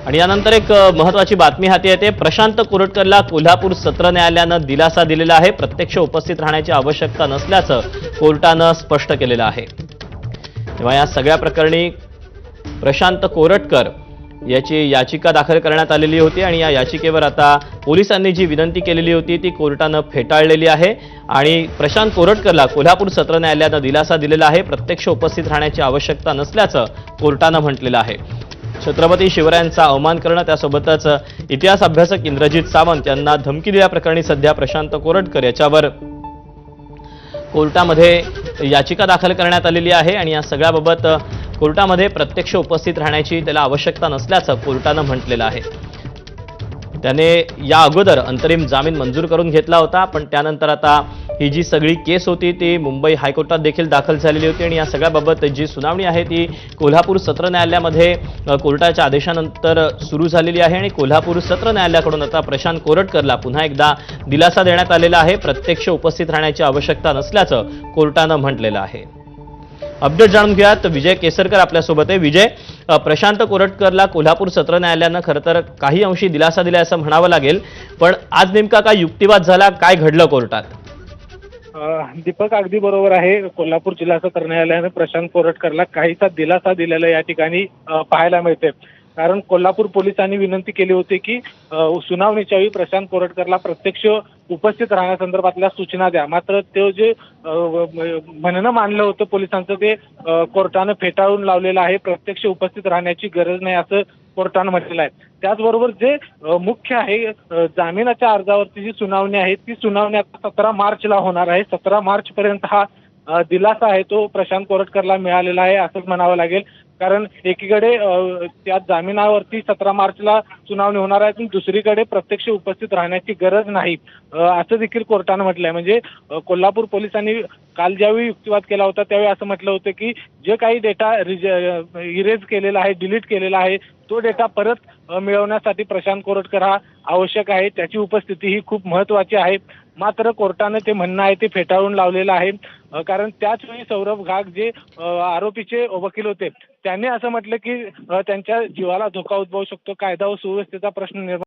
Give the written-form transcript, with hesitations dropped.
आणि यानंतर एक महत्त्वाची बातमी हाती येते। प्रशांत कोरटकरला कोल्हापूर सत्र न्यायालयानं दिलासा दिलेला आहे। प्रत्यक्ष उपस्थित राहण्याची आवश्यकता नसल्याचं कोर्टानं स्पष्ट केलेलं आहे। तेव्हा या सगळ्या प्रकरणी प्रशांत कोरटकर याची याचिका दाखल करण्यात आलेली होती आणि या याचिकेवर आता पोलिसांनी जी विनंती केलेली होती ती कोर्टानं फेटाळलेली आहे आणि प्रशांत कोरटकरला कोल्हापूर सत्र न्यायालयानं दिलासा दिलेला आहे। प्रत्यक्ष उपस्थित राहण्याची आवश्यकता नसल्याचं कोर्टानं म्हटलेलं आहे। छत्रपती शिवरायांचा अवमान करणं त्यासोबतच इतिहास अभ्यासक इंद्रजित सावंत यांना धमकी दिल्याप्रकरणी सध्या प्रशांत कोरटकर याच्यावर कोर्टामध्ये याचिका दाखल करण्यात आलेली आहे आणि या सगळ्याबाबत कोर्टामध्ये प्रत्यक्ष उपस्थित राहण्याची त्याला आवश्यकता नसल्याचं कोर्टानं म्हटलेलं आहे। त्याने या अगोदर अंतरिम जामीन मंजूर करून घेतला होता, पण त्यानंतर आता ही जी सगळी केस होती ती मुंबई हायकोर्टात देखील दाखल झालेली होती आणि या सगळ्याबाबत जी सुनावणी आहे ती कोल्हापूर सत्र न्यायालयामध्ये कोर्टाच्या आदेशानंतर सुरू झालेली आहे आणि कोल्हापूर सत्र न्यायालयाकडून आता प्रशांत कोरटकरला पुन्हा एकदा दिलासा देण्यात आलेला आहे। प्रत्यक्ष उपस्थित राहण्याची आवश्यकता नसल्याचं कोर्टानं म्हटलेलं आहे। अपडेट जाणून घेऊयात, विजय केसरकर आपल्यासोबत आहे। विजय, प्रशांत कोरटकरला कोल्हापूर सत्र न्यायालयानं खरं तर काही अंशी दिलासा दिला असं म्हणावं लागेल, पण आज नेमका काय युक्तिवाद झाला, काय घडलं कोर्टात? दीपक अगदी बरोबर आहे। कोल्हापूर जिल्हा सत्र न्यायालयाने प्रशांत कोरटकरला काहीसा दिलासा दिलेला या ठिकाणी पाहायला मिळते। कारण कोल्हापूर पोलिसांनी विनंती केली होती की सुनावणीच्या वेळी प्रशांत कोरटकरला प्रत्यक्ष उपस्थित राहण्यासंदर्भातल्या सूचना द्या, मात्र ते जे म्हणणं मानलं होतं पोलिसांचं ते कोर्टानं फेटाळून लावलेलं आहे। प्रत्यक्ष उपस्थित राहण्याची गरज नाही असं कोर्टानं म्हटलेलं आहे। त्याचबरोबर जे मुख्य आहे जामिनाच्या अर्जावरती जी सुनावणी आहे ती सुनावणी आता 17 मार्चला होणार आहे। 17 मार्च पर्यंत हा दिलासा आहे तो प्रशांत कोरटकरला मिळालेला आहे असंच म्हणावं लागेल। कारण एकीकडे त्या जामिनावरती 17 मार्चला सुनावणी होणार आहे, पण दुसरीकडे प्रत्यक्ष उपस्थित राहण्याची गरज नाही असं देखील कोर्टानं म्हटलंय। म्हणजे कोल्हापूर पोलिसांनी काल ज्यावेळी युक्तिवाद केला होता त्यावेळी असं म्हटलं होतं की जे काही डेटा इरेज केलेला आहे, डिलीट केलेला आहे, तो डेटा परत मिळवण्यासाठी प्रशांत कोरटकर हा आवश्यक आहे, त्याची उपस्थिती ही खूप महत्त्वाची आहे। मात्र कोर्टानं ते म्हणणं आहे ते फेटाळून लावलेलं आहे। कारण त्याच वेळी सौरभ घाग जे आरोपीचे वकील होते त्यांनी असं म्हटलं की त्यांच्या जीवाला धोका उद्भवू शकतो, कायदा व सुव्यवस्थेचा प्रश्न निर्माण